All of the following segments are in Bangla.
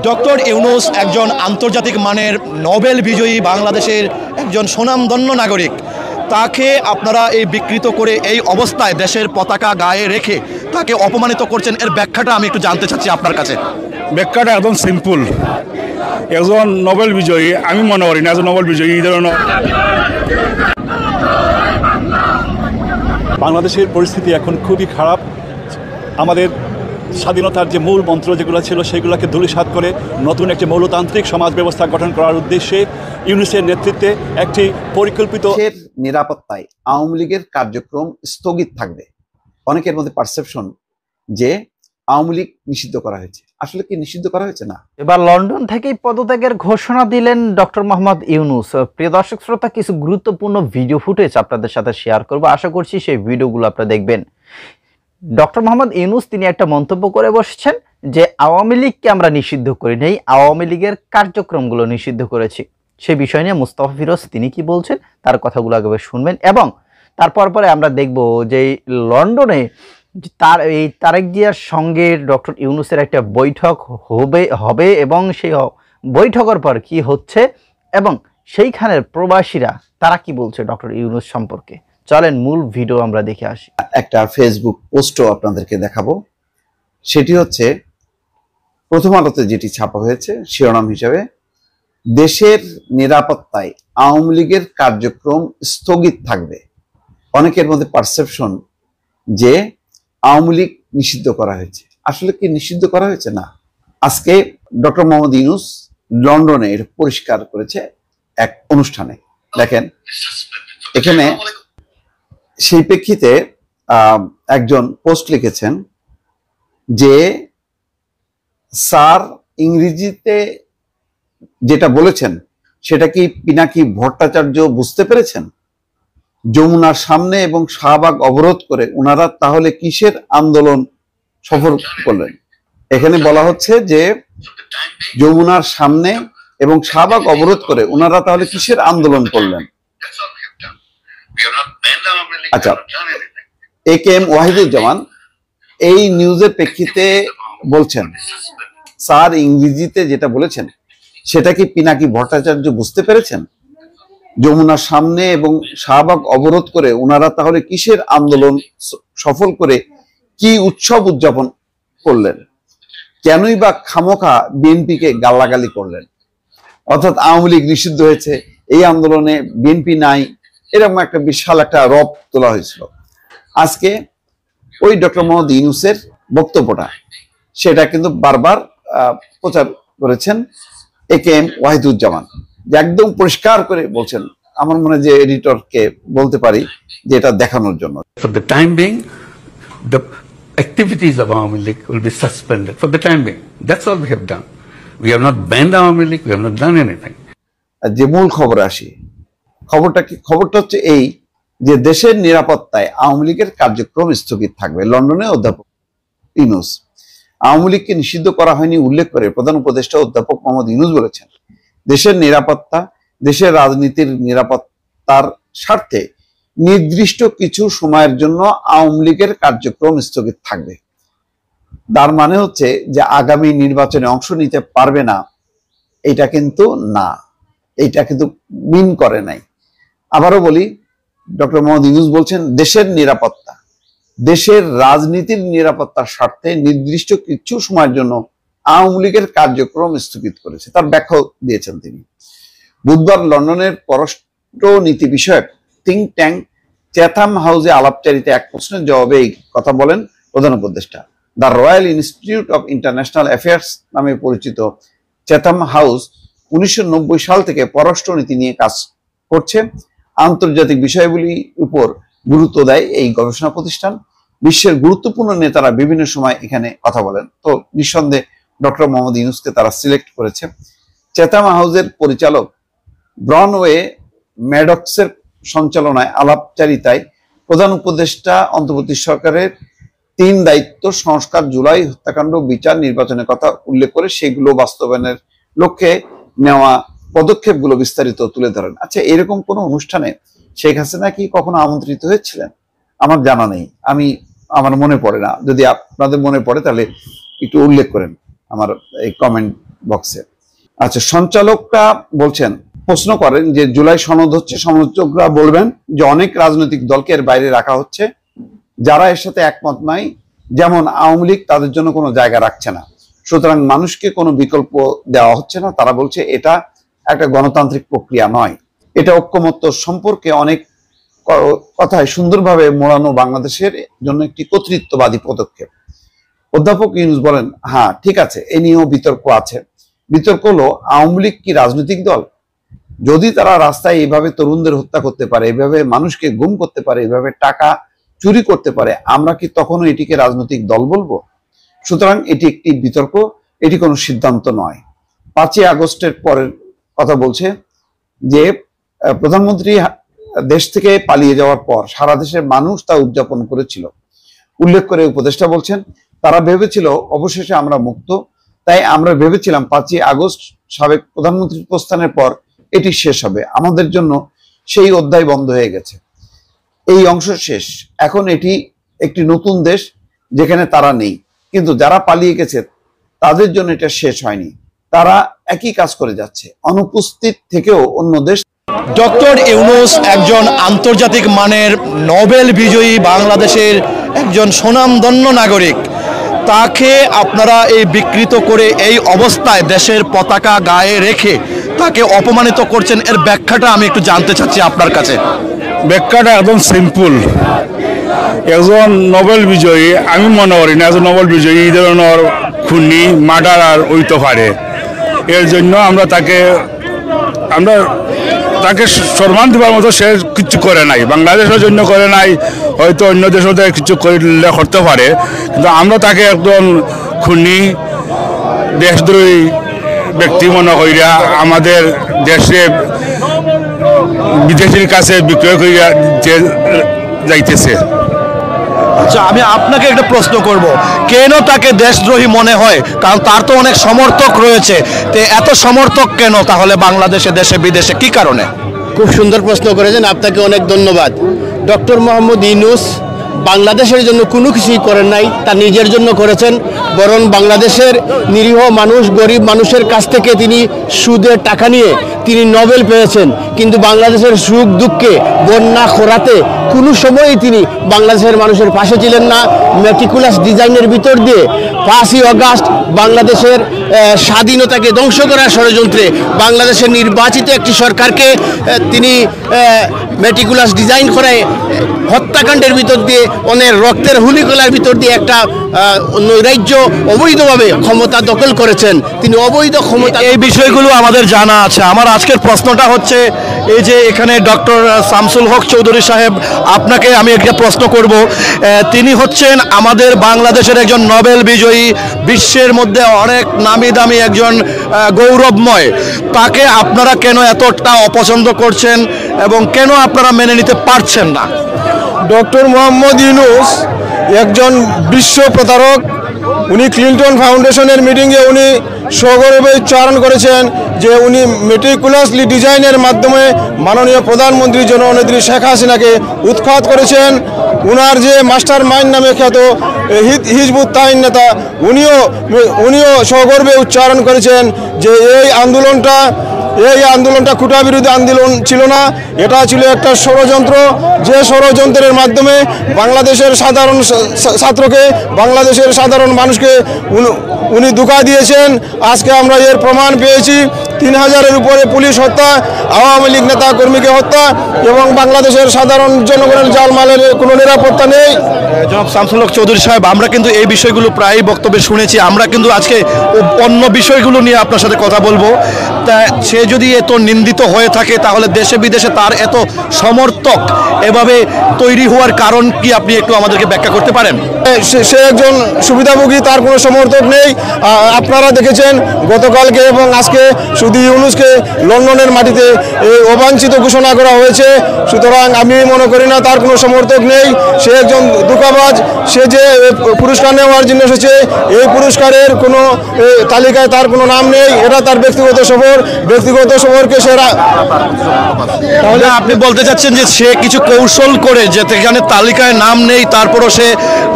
ডক্টর ইউনূস একজন আন্তর্জাতিক মানের নোবেল বিজয়ী বাংলাদেশের একজন স্বনামধন্য নাগরিক। তাকে আপনারা এই বিকৃত করে এই অবস্থায় দেশের পতাকা গায়ে রেখে তাকে অপমানিত করছেন, এর ব্যাখ্যাটা আমি একটু জানতে চাচ্ছি আপনার কাছে। ব্যাখ্যাটা একদম সিম্পল। একজন নোবেল বিজয়ী, আমি মনে করি না একজন নোবেল বিজয়ী এই ধরনের। বাংলাদেশের পরিস্থিতি এখন খুবই খারাপ। আমাদের স্বাধীনতার যে মূল মন্ত্র যেগুলো ছিল সেগুলোকে ধূলিসাৎ করে নতুন একটি মৌলতান্ত্রিক সমাজ ব্যবস্থা গঠন করার উদ্দেশ্যে ইউনূসের নেতৃত্বে একটি পরিকল্পিত নিরাপত্তায় আওয়ামী লীগের কার্যক্রম স্থগিত থাকবে। অনেকের মধ্যে পারসেপশন যে আওয়ামী লীগ নিষিদ্ধ করা হয়েছে। আসলে কি নিষিদ্ধ করা হয়েছে? না। এবার লন্ডন থেকেই পদত্যাগের ঘোষণা দিলেন ডক্টর মোহাম্মদ ইউনূস। প্রিয় দর্শক শ্রোতা, কিছু গুরুত্বপূর্ণ ভিডিও ফুটেজ আপনাদের সাথে শেয়ার করব, আশা করছি সেই ভিডিওগুলো আপনারা দেখবেন। ডক্টর মোহাম্মদ ইউনূস তিনি একটা মন্তব্য করে বসছেন যে আওয়ামী লীগকে আমরা নিষিদ্ধ করি নাই, আওয়ামী লীগের কার্যক্রমগুলো নিষিদ্ধ করেছি। সেই বিষয় নিয়ে মুস্তাফা ফিরোজ তিনি কি বলছেন তার কথাগুলো আগে শুনবেন, এবং তারপর পরে আমরা দেখব যে লন্ডনে তারেক জিয়ার সঙ্গে ডক্টর ইউনূসের একটা বৈঠক হবে এবং সেই বৈঠকের পর কি হচ্ছে এবং সেইখানের প্রবাসীরা তারা কি বলছে ডক্টর ইউনূস সম্পর্কে। চলেন মূল ভিডিও আমরা দেখে আসি। একটা ফেসবুক পোস্টও আপনাদেরকে দেখাবো। সেটি হচ্ছে প্রথম আলোতে যেটি ছাপা হয়েছে শিরোনাম হিসেবে, দেশের নিরাপত্তায় আওয়ামী লীগের কার্যক্রম স্থগিত থাকবে। অনেকের মধ্যে পারসেপশন যে আওয়ামী লীগ নিষিদ্ধ করা হয়েছে। আসলে কি নিষিদ্ধ করা হয়েছে? না। আজকে ডক্টর মোহাম্মদ ইউনূস লন্ডনে এটা পরিষ্কার করেছে এক অনুষ্ঠানে। দেখেন এখানে সেই প্রেক্ষিতে একজন পোস্ট লিখেছেন যে স্যার ইংরেজিতে যেটা বলেছেন সেটা কি পিনাকি ভট্টাচার্য বুঝতে পেরেছেন? যমুনার সামনে এবং শাহবাগ অবরোধ করে ওনারা তাহলে কিসের আন্দোলন সফল করলেন? এখানে বলা হচ্ছে যে যমুনার সামনে এবং শাহবাগ অবরোধ করে ওনারা তাহলে কিসের আন্দোলন করলেন? আচ্ছা, AKM ওয়াহিদুজ্জামান এই নিউজের প্রেক্ষিতে বলছেন স্যার ইংরেজিতে যেটা বলেছেন সেটা কি পিনাকি ভট্টাচার্য বুঝতে পেরেছেন? যমুনার সামনে এবং শাহবাগ অবরোধ করে ওনারা তাহলে কিসের আন্দোলন সফল করে কি উৎসব উদযাপন করলেন? কেনই বা খামোখা বিএনপিকে গালাগালি করলেন? অর্থাৎ আওয়ামী লীগ নিষিদ্ধ হয়েছে, এই আন্দোলনে বিএনপি নাই, এরকম একটা বিশাল একটা রব তোলা হয়েছিল। আজকে ওই ডক্টর মোহাম্মদ ইউনূসের বক্তব্যটা সেটা কিন্তু বারবার প্রচার করেছেন AKM ওয়াহিদুজ্জামান, যে একদম পরিষ্কার করে বলছেন। আমার মনে হয় যে এডিটরকে বলতে পারি যে এটা দেখানোর জন্য। For the time being, the activities of Awami League will be suspended for the time being. That's all we have done. We have not banned Awami League. We have not done anything. যে মূল খবরে আসি, খবরটা হচ্ছে এই যে দেশের নিরাপত্তায় আওয়ামী লীগের কার্যক্রম স্থগিত থাকবে। লন্ডনে অধ্যাপক ইউনূস আওয়ামী লীগকে নিষিদ্ধ করা হয়নি উল্লেখ করে প্রধান উপদেষ্টা অধ্যাপক মোহাম্মদ ইউনূস বলেছেন, দেশের নিরাপত্তা, দেশের রাজনীতির নিরাপত্তার স্বার্থে নির্দিষ্ট কিছু সময়ের জন্য আওয়ামী লীগের কার্যক্রম স্থগিত থাকবে। তার মানে হচ্ছে যে আগামী নির্বাচনে অংশ নিতে পারবে না, এটা কিন্তু না, এটা কিন্তু মিন করে নাই। আবারও বলি, ডক্টর মোহাম্মদ ইউনূস বলছেন দেশের নিরাপত্তা, দেশের রাজনীতির নিরাপত্তার স্বার্থে নির্দিষ্ট কিছু সময়ের জন্য আওয়ামী লীগের কার্যক্রম স্থগিত করেছে। তার ব্যাখ্যা দিয়েছেন তিনি। বুধবার লন্ডনের পররাষ্ট্র নীতি বিষয়ক থিঙ্ক ট্যাঙ্ক চ্যাথাম হাউসে আলাপচারিতা এক প্রশ্নের জবাবে এই কথা বলেন প্রধান উপদেষ্টা। The royal institute of international affairs নামে পরিচিত চ্যাথাম হাউস 1990 সাল থেকে পররাষ্ট্র নীতি নিয়ে কাজ করছে। আন্তর্জাতিক বিষয়গুলির উপর গুরুত্ব দেয় এই গবেষণা প্রতিষ্ঠান। বিশ্বের গুরুত্বপূর্ণ নেতারা বিভিন্ন সময় এখানে কথা বলেন। তো নিঃসন্দেহে ডক্টর মোহাম্মদ ইউনূসকে তারা সিলেক্ট করেছে। চ্যাথাম হাউসের পরিচালক ব্রনওয়ে ম্যাডক্সের সঞ্চালনায় আলাপচারিতায় প্রধান উপদেষ্টা অন্তর্বর্তী সরকারের 3 দায়িত্ব সংস্কার, জুলাই হত্যাকাণ্ড, বিচার, নির্বাচনের কথা উল্লেখ করে সেগুলো বাস্তবায়নের লক্ষ্যে নেওয়া পদক্ষেপগুলো বিস্তারিত তুলে ধরেন। আচ্ছা, এরকম কোন অনুষ্ঠানে শেখ হাসিনা কি কখনো আমন্ত্রিত হয়েছিলেন? আমার জানা নেই, আমার মনে পড়ে না। যদি আপনাদের মনে পড়ে তাহলে একটু উল্লেখ করেন আমার এই কমেন্ট বক্সে। আচ্ছা, সঞ্চালকরা বলছেন, প্রশ্ন করেন যে জুলাই সনদ হচ্ছে, সমালোচকরা বলবেন যে অনেক রাজনৈতিক দলকে এর বাইরে রাখা হচ্ছে, যারা এর সাথে একমত নাই, যেমন আওয়ামী লীগ, তাদের জন্য কোনো জায়গা রাখছে না, সুতরাং মানুষকে কোনো বিকল্প দেওয়া হচ্ছে না। তারা বলছে এটা একটা গণতান্ত্রিক প্রক্রিয়া নয়, এটা ঐক্যমত্য সম্পর্কে অনেক কথায় সুন্দরভাবে মোড়ানো বাংলাদেশের জন্য একটি কর্তৃত্ববাদী পদক্ষেপ। অধ্যাপক ইউনূস বলেন, হ্যাঁ ঠিক আছে, এ নিয়েও বিতর্ক আছে। বিতর্ক হলো, আওয়ামী লীগ কি রাজনৈতিক দল? যদি তারা রাস্তায় এইভাবে তরুণদের হত্যা করতে পারে, এইভাবে মানুষকে গুম করতে পারে, এইভাবে টাকা চুরি করতে পারে, আমরা কি তখনও এটিকে রাজনৈতিক দল বলবো? সুতরাং এটি একটি বিতর্ক, এটি কোনো সিদ্ধান্ত নয়। 5ই আগস্টের পরের কথা বলছে যে প্রধানমন্ত্রী দেশ থেকে পালিয়ে যাওয়ার পর সারা দেশের মানুষ তা উদযাপন করেছিল। উল্লেখ করে উপদেষ্টা বলছেন, তারা ভেবেছিল অবশেষে আমরা মুক্ত, তাই আমরা ভেবেছিলাম 5ই আগস্ট সাবেক প্রধানমন্ত্রীর প্রস্থানের পর এটি শেষ হবে, আমাদের জন্য সেই অধ্যায় বন্ধ হয়ে গেছে, এই অংশ শেষ, এখন এটি একটি নতুন দেশ যেখানে তারা নেই। কিন্তু যারা পালিয়ে গেছে তাদের জন্য এটা শেষ হয়নি, তারা একই কাজ করে যাচ্ছে, অনুপস্থিত থেকেও অন্য দেশ। ডক্টর ইউনূস একজন আন্তর্জাতিক মানের নোবেল বিজয়ী বাংলাদেশের একজন সুনামধন্য নাগরিক, তাকে আপনারা এই বিকৃত করে এই অবস্থায় দেশের পতাকা গায়ে রেখে তাকে অপমানিত করছেন, এর ব্যাখ্যাটা আমি একটু জানতে চাচ্ছি আপনার কাছে। ব্যাখ্যাটা একদম সিম্পল। একজন নোবেল বিজয়ী, আমি মনে করি না একজন নোবেল বিজয়ী এই ধরনের খুনি মার্ডার আর হইতে পারে। এর জন্য আমরা তাকে সম্মান দেওয়ার মতো সে কিছু করে নাই, বাংলাদেশের জন্য করে নাই, হয়তো অন্য দেশের কিছু করতে পারে, কিন্তু আমরা তাকে একজন খুনি দেশদ্রোহী ব্যক্তি মনে করিয়া আমাদের দেশে বিদেশির কাছে বিক্রয় করিয়া যাইতেছে। আচ্ছা, আমি আপনাকে একটা প্রশ্ন করব, কেন তাকে দেশদ্রোহী মনে হয়? কারণ তার তো অনেক সমর্থক রয়েছে, তো এত সমর্থক কেন তাহলে বাংলাদেশে, দেশে বিদেশে, কি কারণে? খুব সুন্দর প্রশ্ন করেছেন, আপনাকে অনেক ধন্যবাদ। ডক্টর মোহাম্মদ ইউনূস বাংলাদেশের জন্য কোনো কিছুই করেন নাই, তা নিজের জন্য করেছেন। বরং বাংলাদেশের নিরীহ মানুষ, গরিব মানুষের কাছ থেকে তিনি সুদের টাকা নিয়ে তিনি নোবেল পেয়েছেন, কিন্তু বাংলাদেশের সুখ দুঃখে, বন্যা খরাতে কোনো সময়ই তিনি বাংলাদেশের মানুষের পাশে ছিলেন না। মেটিকুলাস ডিজাইনের ভিতর দিয়ে 5ই আগস্ট বাংলাদেশের স্বাধীনতাকে ধ্বংস করার ষড়যন্ত্রে বাংলাদেশের নির্বাচিত একটি সরকারকে তিনি মেটিকুলাস ডিজাইন করে হত্যাকাণ্ডের ভিতর দিয়ে, অনেক রক্তের হুলিকোলার ভিতর দিয়ে একটা নৈরাজ্য অবৈধভাবে ক্ষমতা দখল করেছেন। তিনি অবৈধ ক্ষমতা, এই বিষয়গুলো আমাদের জানা আছে। আমার আজকের প্রশ্নটা হচ্ছে, এই যে এখানে ডক্টর শামসুল হক চৌধুরী সাহেব, আপনাকে আমি একটা প্রশ্ন করব। তিনি হচ্ছেন আমাদের বাংলাদেশের একজন নোবেল বিজয়ী, বিশ্বের মধ্যে অনেক নামি দামি একজন গৌরবময়, তাকে আপনারা কেন এতটা অপছন্দ করছেন এবং কেন আপনারা মেনে নিতে পারছেন না? ডক্টর মোহাম্মদ ইউনূস একজন বিশ্ব প্রতারক। উনি ক্লিন্টন ফাউন্ডেশনের মিটিংয়ে উনি সগর্বে উচ্চারণ করেছেন যে উনি মেটিকুলাসলি ডিজাইনের মাধ্যমে মাননীয় প্রধানমন্ত্রী জননেত্রী শেখ হাসিনাকে উৎখাত করেছেন। উনার যে মাস্টার মাইন্ড নামে খ্যাত হিজবুত তাহির নেতা, উনিও সগর্বে উচ্চারণ করেছেন যে এই আন্দোলনটা খুঁটা বিরোধী আন্দোলন ছিল না, এটা ছিল একটা ষড়যন্ত্র, যে ষড়যন্ত্রের মাধ্যমে বাংলাদেশের সাধারণ ছাত্রকে, বাংলাদেশের সাধারণ মানুষকে উনি ধোঁকা দিয়েছেন। আজকে আমরা এর প্রমাণ পেয়েছি। 3000-এর উপরে পুলিশ হত্যা, আওয়ামী লীগ নেতা কর্মীকে হত্যা এবং বাংলাদেশের সাধারণ জনগণের জালমালের কোনো নিরাপত্তা নেই। জনাব শামসুল হক চৌধুরী সাহেব, আমরা কিন্তু এই বিষয়গুলো প্রায় বক্তব্যে শুনেছি, আমরা কিন্তু আজকে অন্য বিষয়গুলো নিয়ে আপনার সাথে কথা বলবো। তা সে যদি এত নিন্দিত হয়ে থাকে, তাহলে দেশে বিদেশে তার এত সমর্থক এভাবে তৈরি হওয়ার কারণ কি আপনি একটু আমাদেরকে ব্যাখ্যা করতে পারেন? সে একজন সুবিধাভোগী, তার কোনো সমর্থক নেই। আপনারা দেখেছেন গতকালকে এবং আজকে শুধু ইউনূসকে লন্ডনের মাটিতে অবাঞ্ছিত ঘোষণা করা হয়েছে। সুতরাং আমি মনে করি না তার কোনো সমর্থক নেই। সে একজন ধোঁকাবাজ। সে যে পুরস্কার নেওয়ার জন্য এসেছে, এই পুরস্কারের কোনো তালিকায় তার কোনো নাম নেই, এটা তার ব্যক্তিগত সফর। সম্পর্ক ব্যক্তিগত সম্পর্কে তাহলে আপনি বলতে চাচ্ছেন যে সে কিছু কৌশল করে, যে সেখানে তালিকায় নাম নেই তারপরও সে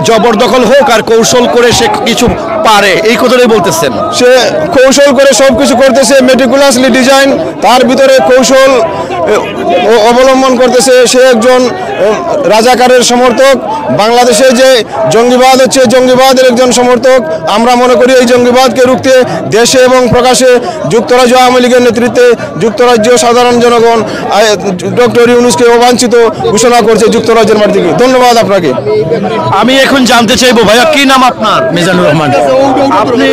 জবরদখল হোক আর কৌশল করে সে কিছু পারে, এই কথাটাই বলতেছেন? সে কৌশল করে সব কিছু করতেছে, মেটিকুলাসলি ডিজাইন, তার ভিতরে কৌশল অবলম্বন করতেছে। সে একজন রাজাকারের সমর্থক, বাংলাদেশে যে জঙ্গিবাদ হচ্ছে জঙ্গিবাদের একজন সমর্থক। আমরা মনে করি এই জঙ্গিবাদকে রুখতে দেশে এবং প্রকাশে যুক্তরাজ্য আওয়ামী লীগের নেতৃত্বে যুক্তরাজ্য সাধারণ জনগণ ডক্টর ইউনূসকে অবাঞ্ছিত ঘোষণা করছে যুক্তরাজ্যের মাটি থেকে। ধন্যবাদ আপনাকে। আমি এখন জানতে চাইবো ভাইয়া, কি নাম আপনার? মিজানুর রহমান। আপনি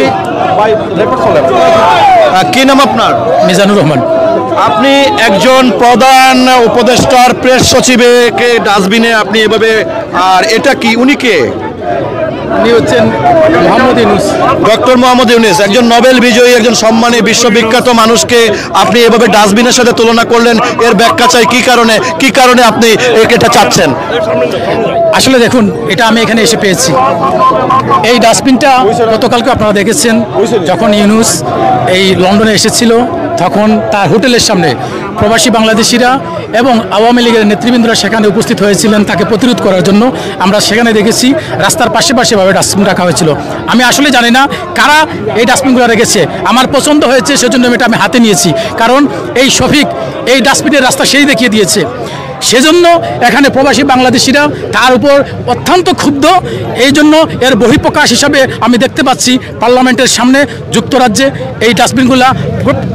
কি নাম আপনার? মিজানুর রহমান। আপনি একজন প্রধান উপদেষ্টার প্রেস সচিবকে ডাস্টবিনে আপনি এভাবে, আর এটা কি, উনি কে? উনি হচ্ছেন মোহাম্মদ ইউনূস। ডক্টর মোহাম্মদ ইউনূস, একজন নোবেল বিজয়ী, একজন সম্মানী বিশ্ববিখ্যাত মানুষকে আপনি এভাবে ডাস্টবিনের সাথে তুলনা করলেন, এর ব্যাখ্যা চাই কি কারণে আপনি এটা চাচ্ছেন? আসলে দেখুন, এটা আমি এখানে এসে পেয়েছি। এই ডাস্টবিনটা গতকালকে আপনারা দেখেছেন, যখন ইউনূস এই লন্ডনে এসেছিল তখন তার হোটেলের সামনে প্রবাসী বাংলাদেশিরা এবং আওয়ামী লীগের নেতৃবৃন্দরা সেখানে উপস্থিত হয়েছিলেন তাকে প্রতিরোধ করার জন্য। আমরা সেখানে দেখেছি রাস্তার পাশে ভাবে ডাস্টবিন রাখা হয়েছিল। আমি আসলে জানি না কারা এই ডাস্টবিনগুলো রেখেছে, আমার পছন্দ হয়েছে সেজন্য এটা আমি হাতে নিয়েছি, কারণ এই শফিক এই ডাস্টবিনের রাস্তা সেই দেখিয়ে দিয়েছে। সেজন্য এখানে প্রবাসী বাংলাদেশিরা তার উপর অত্যন্ত ক্ষুব্ধ। এই জন্য এর বহিঃপ্রকাশ হিসাবে আমি দেখতে পাচ্ছি পার্লামেন্টের সামনে যুক্তরাজ্যে এই ডাস্টবিনগুলো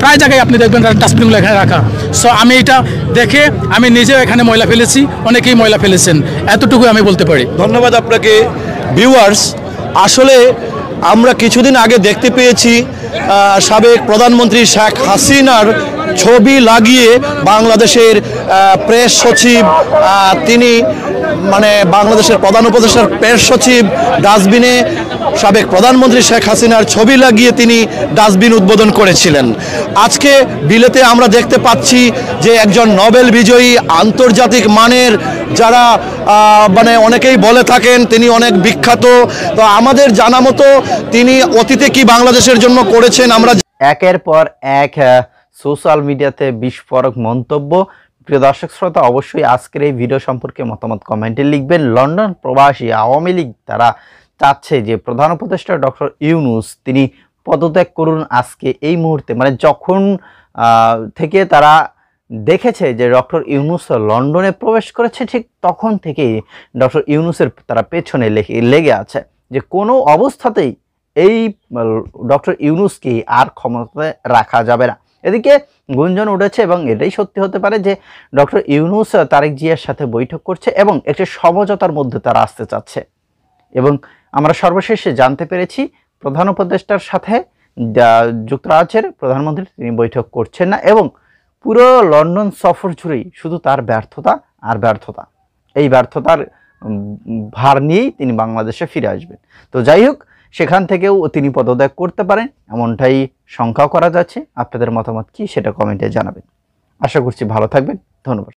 প্রায় জায়গায় আপনি দেখবেন ডাস্টবিনগুলো এখানে রাখা। সো আমি এটা দেখে আমি নিজেও এখানে ময়লা ফেলেছি, অনেকেই ময়লা ফেলেছেন, এতটুকু আমি বলতে পারি। ধন্যবাদ আপনাকে। ভিউয়ার্স, আসলে আমরা কিছুদিন আগে দেখতে পেয়েছি সাবেক প্রধানমন্ত্রী শেখ হাসিনার ছবি লাগিয়ে বাংলাদেশের প্রেস সচিব, তিনি মানে বাংলাদেশের প্রধান উপদেষ্টার প্রেস সচিব ডাস্টবিনে সাবেক প্রধানমন্ত্রী শেখ হাসিনার ছবি লাগিয়ে তিনি ডাস্টবিন উদ্বোধন করেছিলেন। আজকে বিলেতে আমরা দেখতে পাচ্ছি যে একজন নোবেল বিজয়ী, আন্তর্জাতিক মানের, যারা মানে অনেকেই বলে থাকেন তিনি অনেক বিখ্যাত, তো আমাদের জানা মতো তিনি অতীতে কি বাংলাদেশের জন্য করেছেন আমরা একের পর এক সোশ্যাল মিডিয়াতে বিস্ফোরক মন্তব্য। প্রিয় দর্শক শ্রোতা, অবশ্যই আজকের এই ভিডিও সম্পর্কে মতামত কমেন্টে লিখবেন। লন্ডন প্রবাসী আওয়ামী লীগ তারা চাচ্ছে যে প্রধান উপদেষ্টা ডক্টর ইউনূস তিনি পদত্যাগ করুন আজকে এই মুহূর্তে, মানে যখন থেকে তারা দেখেছে যে ডক্টর ইউনূস লন্ডনে প্রবেশ করেছে ঠিক তখন থেকেই ডক্টর ইউনূসের তারা পেছনে লেগে আছে যে কোনো অবস্থাতেই এই ডক্টর ইউনূসকে আর ক্ষমতায় রাখা যাবে না। এদিকে গুঞ্জন উঠেছে এবং এটাই সত্যি হতে পারে যে ডক্টর ইউনূস তারেক জিয়ার সাথে বৈঠক করছে এবং একটি সমঝোতার মধ্যে তারা আসতে চাচ্ছে। এবং আমরা সর্বশেষে জানতে পেরেছি প্রধান উপদেষ্টার সাথে যুক্তরাজ্যের প্রধানমন্ত্রী তিনি বৈঠক করছেন না এবং পুরো লন্ডন সফর জুড়েই শুধু তার ব্যর্থতা আর ব্যর্থতা, এই ব্যর্থতার ভার নিয়েই তিনি বাংলাদেশে ফিরে আসবেন। তো যাই হোক, সেখান থেকেও তিনি পদত্যাগ করতে পারেন এমনটাই শঙ্কা করা যাচ্ছে। আপনাদের মতামত কি সেটা কমেন্টে জানাবেন। আশা করছি ভালো থাকবেন। ধন্যবাদ।